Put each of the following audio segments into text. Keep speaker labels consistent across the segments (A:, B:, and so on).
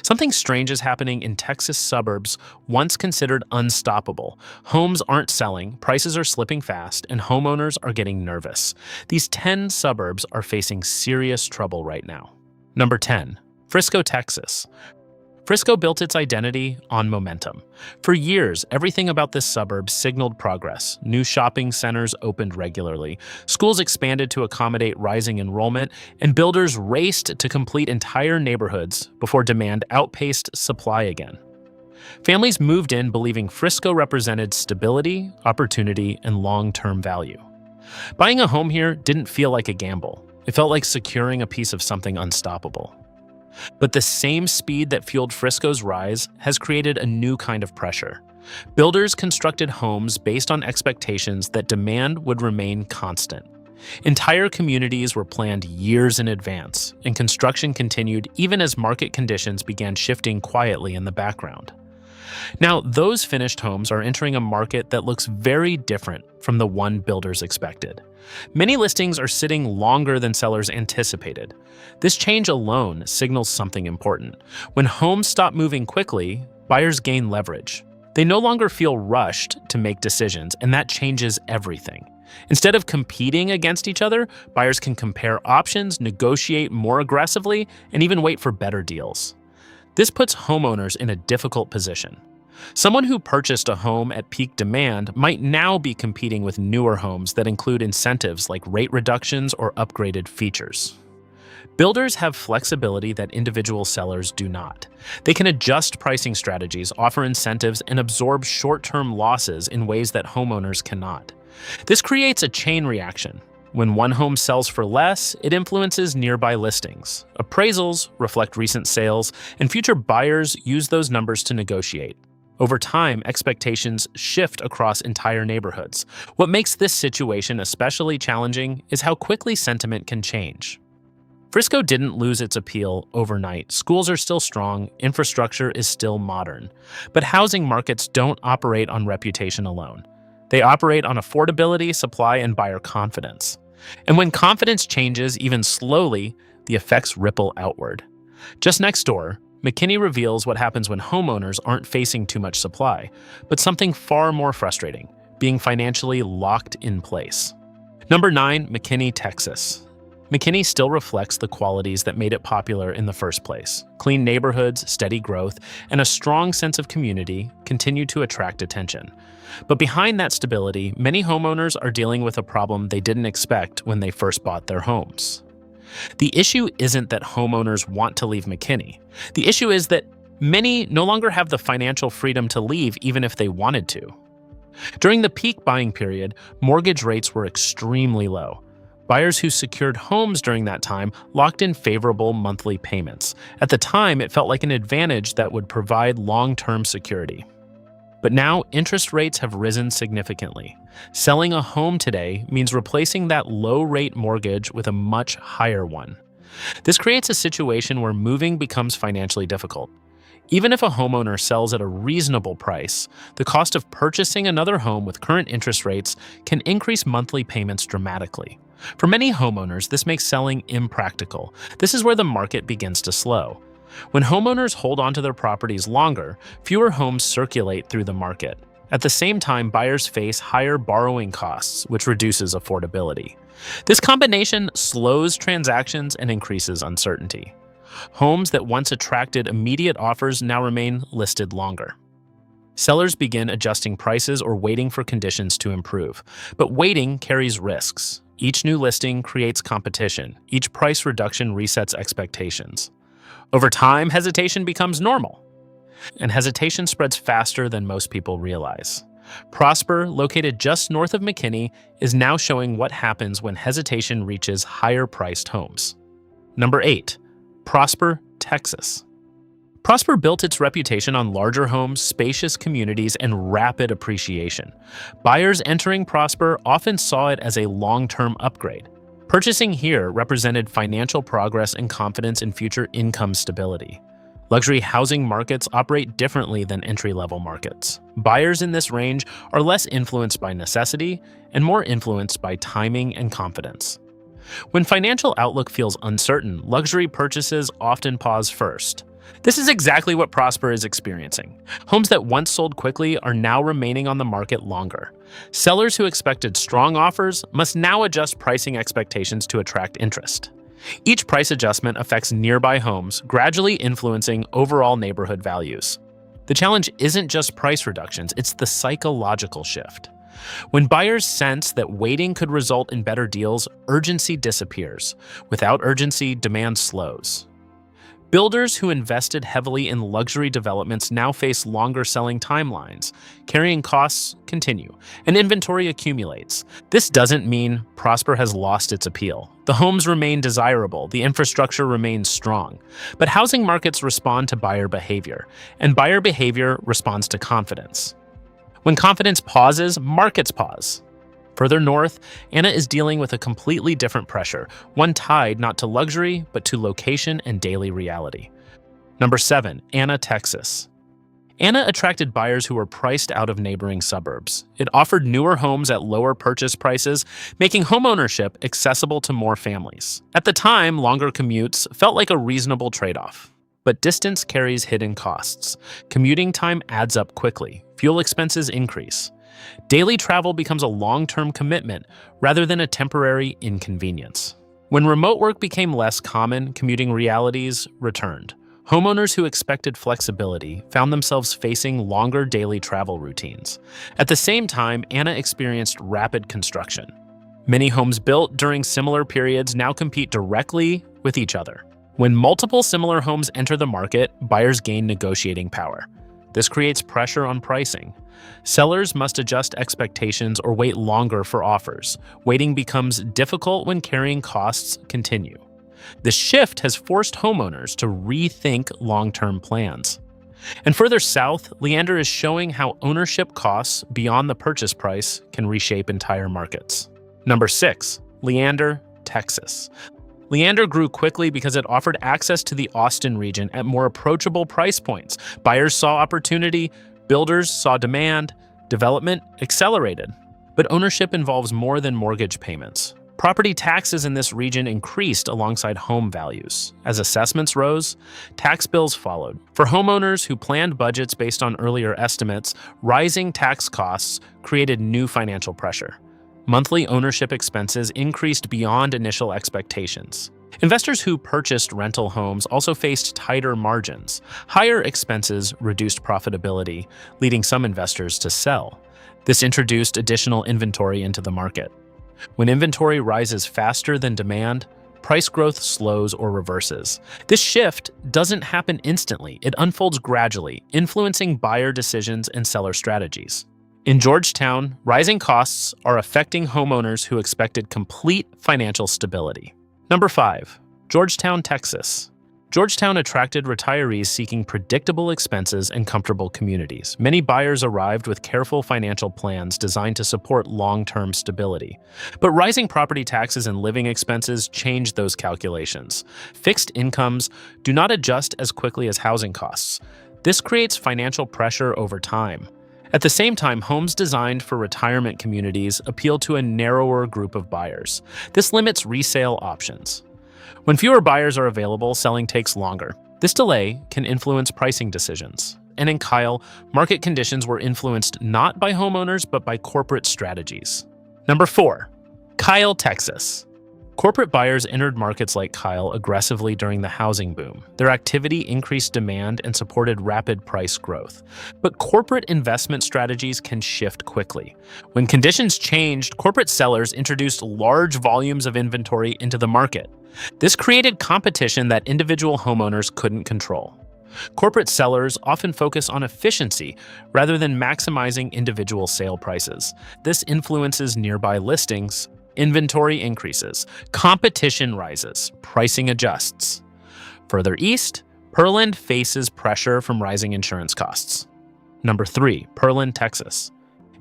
A: Something strange is happening in Texas suburbs once considered unstoppable. Homes aren't selling, prices are slipping fast, and homeowners are getting nervous. These 10 suburbs are facing serious trouble right now. Number 10. Frisco, Texas. Frisco built its identity on momentum. For years, everything about this suburb signaled progress. New shopping centers opened regularly, schools expanded to accommodate rising enrollment, and builders raced to complete entire neighborhoods before demand outpaced supply again. Families moved in believing Frisco represented stability, opportunity, and long-term value. Buying a home here didn't feel like a gamble. It felt like securing a piece of something unstoppable. But the same speed that fueled Frisco's rise has created a new kind of pressure. Builders constructed homes based on expectations that demand would remain constant. Entire communities were planned years in advance, and construction continued even as market conditions began shifting quietly in the background. Now, those finished homes are entering a market that looks very different from the one builders expected. Many listings are sitting longer than sellers anticipated. This change alone signals something important. When homes stop moving quickly, buyers gain leverage. They no longer feel rushed to make decisions, and that changes everything. Instead of competing against each other, buyers can compare options, negotiate more aggressively, and even wait for better deals. This puts homeowners in a difficult position. Someone who purchased a home at peak demand might now be competing with newer homes that include incentives like rate reductions or upgraded features. Builders have flexibility that individual sellers do not. They can adjust pricing strategies, offer incentives, and absorb short-term losses in ways that homeowners cannot. This creates a chain reaction. When one home sells for less, it influences nearby listings. Appraisals reflect recent sales, and future buyers use those numbers to negotiate. Over time, expectations shift across entire neighborhoods. What makes this situation especially challenging is how quickly sentiment can change. Frisco didn't lose its appeal overnight. Schools are still strong, infrastructure is still modern. But housing markets don't operate on reputation alone. They operate on affordability, supply, and buyer confidence. And when confidence changes, even slowly, the effects ripple outward. Just next door, McKinney reveals what happens when homeowners aren't facing too much supply, but something far more frustrating, being financially locked in place. Number 9, McKinney, Texas. McKinney still reflects the qualities that made it popular in the first place. Clean neighborhoods, steady growth, and a strong sense of community continue to attract attention. But behind that stability, many homeowners are dealing with a problem they didn't expect when they first bought their homes. The issue isn't that homeowners want to leave McKinney. The issue is that many no longer have the financial freedom to leave even if they wanted to. During the peak buying period, mortgage rates were extremely low. Buyers who secured homes during that time locked in favorable monthly payments. At the time, it felt like an advantage that would provide long-term security. But now, interest rates have risen significantly. Selling a home today means replacing that low-rate mortgage with a much higher one. This creates a situation where moving becomes financially difficult. Even if a homeowner sells at a reasonable price, the cost of purchasing another home with current interest rates can increase monthly payments dramatically. For many homeowners, this makes selling impractical. This is where the market begins to slow. When homeowners hold onto their properties longer, fewer homes circulate through the market. At the same time, buyers face higher borrowing costs, which reduces affordability. This combination slows transactions and increases uncertainty. Homes that once attracted immediate offers now remain listed longer. Sellers begin adjusting prices or waiting for conditions to improve. But waiting carries risks. Each new listing creates competition. Each price reduction resets expectations. Over time, hesitation becomes normal. And hesitation spreads faster than most people realize. Prosper, located just north of McKinney, is now showing what happens when hesitation reaches higher-priced homes. Number 8. Prosper, Texas. Prosper built its reputation on larger homes, spacious communities, and rapid appreciation. Buyers entering Prosper often saw it as a long-term upgrade. Purchasing here represented financial progress and confidence in future income stability. Luxury housing markets operate differently than entry-level markets. Buyers in this range are less influenced by necessity and more influenced by timing and confidence. When financial outlook feels uncertain, luxury purchases often pause first. This is exactly what Prosper is experiencing. Homes that once sold quickly are now remaining on the market longer. Sellers who expected strong offers must now adjust pricing expectations to attract interest. Each price adjustment affects nearby homes, gradually influencing overall neighborhood values. The challenge isn't just price reductions, it's the psychological shift. When buyers sense that waiting could result in better deals, urgency disappears. Without urgency, demand slows. Builders who invested heavily in luxury developments now face longer selling timelines. Carrying costs continue, and inventory accumulates. This doesn't mean Prosper has lost its appeal. The homes remain desirable, the infrastructure remains strong. But housing markets respond to buyer behavior, and buyer behavior responds to confidence. When confidence pauses, markets pause. Further north, Anna is dealing with a completely different pressure, one tied not to luxury, but to location and daily reality. Number 7, Anna, Texas. Anna attracted buyers who were priced out of neighboring suburbs. It offered newer homes at lower purchase prices, making homeownership accessible to more families. At the time, longer commutes felt like a reasonable trade-off. But distance carries hidden costs. Commuting time adds up quickly. Fuel expenses increase. Daily travel becomes a long-term commitment rather than a temporary inconvenience. When remote work became less common, commuting realities returned. Homeowners who expected flexibility found themselves facing longer daily travel routines. At the same time, Anna experienced rapid construction. Many homes built during similar periods now compete directly with each other. When multiple similar homes enter the market, buyers gain negotiating power. This creates pressure on pricing. Sellers must adjust expectations or wait longer for offers. Waiting becomes difficult when carrying costs continue. This shift has forced homeowners to rethink long-term plans. And further south, Leander is showing how ownership costs beyond the purchase price can reshape entire markets. Number 6, Leander, Texas. Leander grew quickly because it offered access to the Austin region at more approachable price points. Buyers saw opportunity, builders saw demand, development accelerated. But ownership involves more than mortgage payments. Property taxes in this region increased alongside home values. As assessments rose, tax bills followed. For homeowners who planned budgets based on earlier estimates, rising tax costs created new financial pressure. Monthly ownership expenses increased beyond initial expectations. Investors who purchased rental homes also faced tighter margins. Higher expenses reduced profitability, leading some investors to sell. This introduced additional inventory into the market. When inventory rises faster than demand, price growth slows or reverses. This shift doesn't happen instantly, it unfolds gradually, influencing buyer decisions and seller strategies. In Georgetown, rising costs are affecting homeowners who expected complete financial stability. Number 5, Georgetown, Texas. Georgetown attracted retirees seeking predictable expenses and comfortable communities. Many buyers arrived with careful financial plans designed to support long-term stability. But rising property taxes and living expenses changed those calculations. Fixed incomes do not adjust as quickly as housing costs. This creates financial pressure over time. At the same time, homes designed for retirement communities appeal to a narrower group of buyers. This limits resale options. When fewer buyers are available, selling takes longer. This delay can influence pricing decisions. And in Kyle, market conditions were influenced not by homeowners, but by corporate strategies. Number 4, Kyle, Texas. Corporate buyers entered markets like Kyle aggressively during the housing boom. Their activity increased demand and supported rapid price growth. But corporate investment strategies can shift quickly. When conditions changed, corporate sellers introduced large volumes of inventory into the market. This created competition that individual homeowners couldn't control. Corporate sellers often focus on efficiency rather than maximizing individual sale prices. This influences nearby listings. Inventory increases, competition rises, pricing adjusts. Further east, Pearland faces pressure from rising insurance costs. Number 3, Pearland, Texas.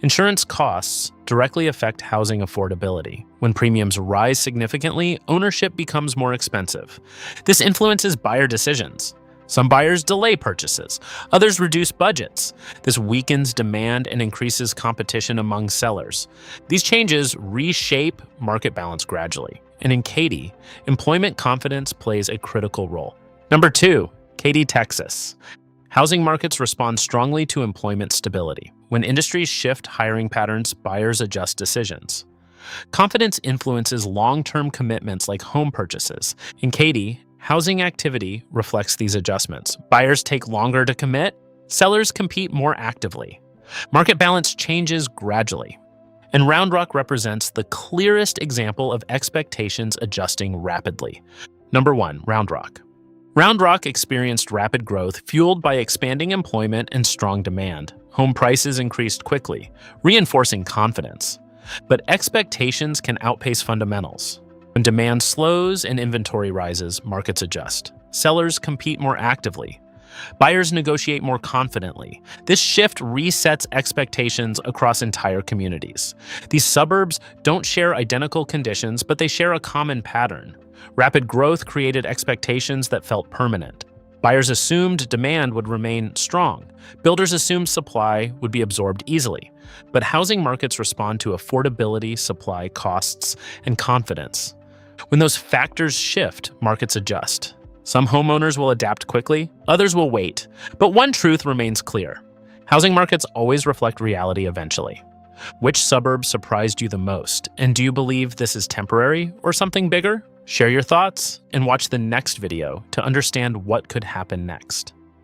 A: Insurance costs directly affect housing affordability. When premiums rise significantly, ownership becomes more expensive. This influences buyer decisions. Some buyers delay purchases, others reduce budgets. This weakens demand and increases competition among sellers. These changes reshape market balance gradually. And in Katy, employment confidence plays a critical role. Number 2, Katy, Texas. Housing markets respond strongly to employment stability. When industries shift hiring patterns, buyers adjust decisions. Confidence influences long-term commitments like home purchases. In Katy, housing activity reflects these adjustments. Buyers take longer to commit, sellers compete more actively. Market balance changes gradually. And Round Rock represents the clearest example of expectations adjusting rapidly. Number 1, Round Rock. Round Rock experienced rapid growth fueled by expanding employment and strong demand. Home prices increased quickly, reinforcing confidence. But expectations can outpace fundamentals. When demand slows and inventory rises, markets adjust. Sellers compete more actively. Buyers negotiate more confidently. This shift resets expectations across entire communities. These suburbs don't share identical conditions, but they share a common pattern. Rapid growth created expectations that felt permanent. Buyers assumed demand would remain strong. Builders assumed supply would be absorbed easily. But housing markets respond to affordability, supply, costs, and confidence. When those factors shift, markets adjust. Some homeowners will adapt quickly, others will wait. But one truth remains clear. Housing markets always reflect reality eventually. Which suburb surprised you the most? And do you believe this is temporary or something bigger? Share your thoughts and watch the next video to understand what could happen next.